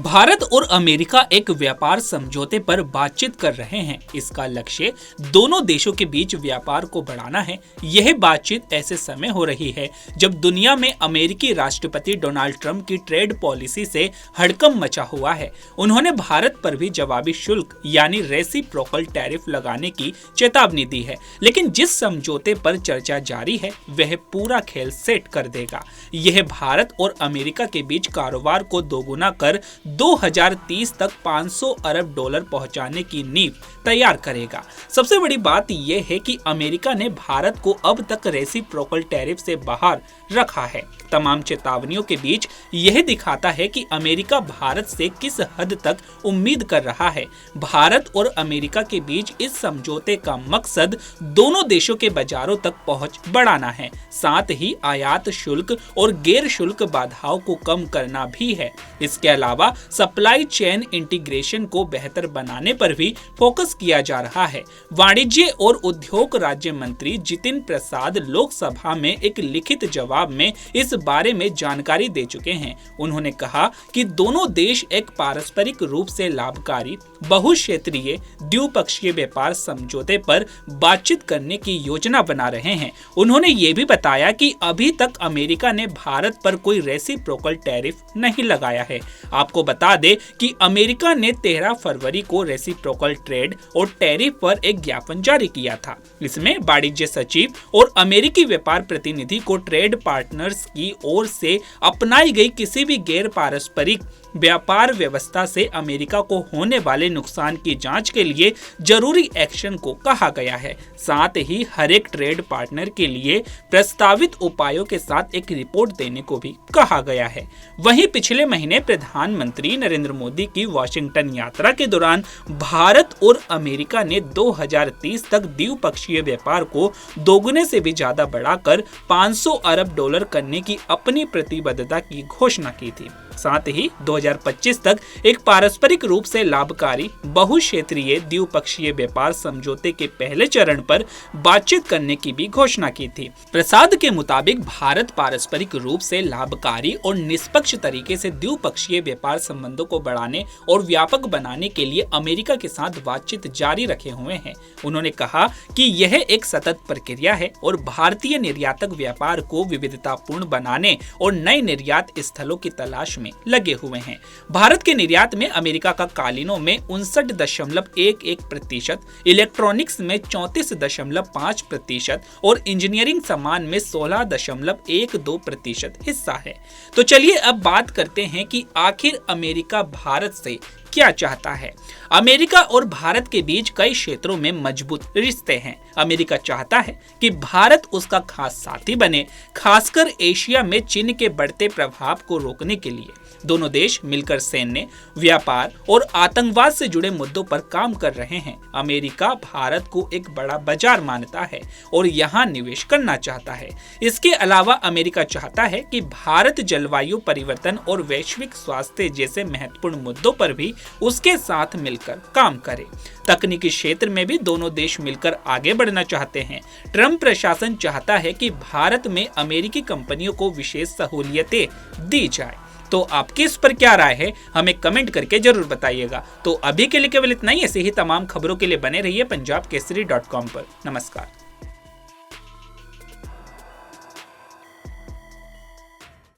भारत और अमेरिका एक व्यापार समझौते पर बातचीत कर रहे हैं। इसका लक्ष्य दोनों देशों के बीच व्यापार को बढ़ाना है। यह बातचीत ऐसे समय हो रही है जब दुनिया में अमेरिकी राष्ट्रपति डोनाल्ड ट्रंप की ट्रेड पॉलिसी से हड़कंप मचा हुआ है। उन्होंने भारत पर भी जवाबी शुल्क यानी रेसिप्रोकल टैरिफ लगाने की चेतावनी दी है, लेकिन जिस समझौते पर चर्चा जारी है वह पूरा खेल सेट कर देगा। यह भारत और अमेरिका के बीच कारोबार को दोगुना कर 2030 तक 500 अरब डॉलर पहुंचाने की नींव तैयार करेगा। सबसे बड़ी बात यह है कि अमेरिका ने भारत को अब तक रेसिप्रोकल टैरिफ से बाहर रखा है। तमाम चेतावनियों के बीच यह दिखाता है कि अमेरिका भारत से किस हद तक उम्मीद कर रहा है। भारत और अमेरिका के बीच इस समझौते का मकसद दोनों देशों के बाजारों तक पहुंच बढ़ाना है, साथ ही आयात शुल्क और गैर शुल्क बाधाओं को कम करना भी है। इसके अलावा सप्लाई चेन इंटीग्रेशन को बेहतर बनाने पर भी फोकस किया जा रहा है। वाणिज्य और उद्योग राज्य मंत्री जितिन प्रसाद लोकसभा में एक लिखित जवाब में इस बारे में जानकारी दे चुके हैं। उन्होंने कहा कि दोनों देश एक पारस्परिक रूप से लाभकारी बहुक्षेत्रीय द्विपक्षीय व्यापार समझौते पर बातचीत करने की योजना बना रहे हैं। उन्होंने ये भी बताया कि अभी तक अमेरिका ने भारत पर कोई रेसिप्रोकल टैरिफ नहीं लगाया है। आपको बता दें कि अमेरिका ने 13 फरवरी को रेसिप्रोकल ट्रेड और टैरिफ पर एक ज्ञापन जारी किया था। इसमें वाणिज्य सचिव और अमेरिकी व्यापार प्रतिनिधि को ट्रेड पार्टनर्स की ओर से अपनाई गई किसी भी गैर पारस्परिक व्यापार व्यवस्था से अमेरिका को होने वाले नुकसान की जांच के लिए जरूरी एक्शन को कहा गया है। साथ ही हर एक ट्रेड पार्टनर के लिए प्रस्तावित उपायों के साथ एक रिपोर्ट देने को भी कहा गया है। वहीं पिछले महीने प्रधानमंत्री नरेंद्र मोदी की वाशिंगटन यात्रा के दौरान भारत और अमेरिका ने 2030 तक द्विपक्षीय व्यापार को दोगुने से भी ज्यादा बढ़ाकर 500 अरब डॉलर करने की अपनी प्रतिबद्धता की घोषणा की थी। साथ ही 2025 तक एक पारस्परिक रूप से लाभकारी बहुक्षेत्रीय द्विपक्षीय व्यापार समझौते के पहले चरण पर बातचीत करने की भी घोषणा की थी। प्रसाद के मुताबिक भारत पारस्परिक रूप से लाभकारी और निष्पक्ष तरीके से द्विपक्षीय व्यापार संबंधों को बढ़ाने और व्यापक बनाने के लिए अमेरिका के साथ बातचीत जारी रखे हुए हैं। उन्होंने कहा कि यह एक सतत प्रक्रिया है और भारतीय निर्यातक व्यापार को विविधतापूर्ण बनाने और नए निर्यात स्थलों की तलाश में लगे हुए हैं। भारत के निर्यात में अमेरिका का कालीनों में 59.11%, इलेक्ट्रॉनिक्स में 34.5% और इंजीनियरिंग सामान में 16.12% हिस्सा है। तो चलिए अब बात करते हैं कि आखिर अमेरिका भारत से क्या चाहता है। अमेरिका और भारत के बीच कई क्षेत्रों में मजबूत रिश्ते हैं। अमेरिका चाहता है कि भारत उसका खास साथी बने, खासकर एशिया में चीन के बढ़ते प्रभाव को रोकने के लिए। दोनों देश मिलकर सैन्य, व्यापार और आतंकवाद से जुड़े मुद्दों पर काम कर रहे हैं। अमेरिका भारत को एक बड़ा बाजार मानता है और यहाँ निवेश करना चाहता है। इसके अलावा अमेरिका चाहता है कि भारत जलवायु परिवर्तन और वैश्विक स्वास्थ्य जैसे महत्वपूर्ण मुद्दों पर भी उसके साथ मिलकर काम करे। तकनीकी क्षेत्र में भी दोनों देश मिलकर आगे बढ़ना चाहते हैं। ट्रंप प्रशासन चाहता है कि भारत में अमेरिकी कंपनियों को विशेष सहूलियतें दी जाए। तो आपकी इस पर क्या राय है, हमें कमेंट करके जरूर बताइएगा। तो अभी के लिए केवल इतना ही। ऐसे ही तमाम खबरों के लिए बने रहिए पंजाबकेसरी.com पर। नमस्कार।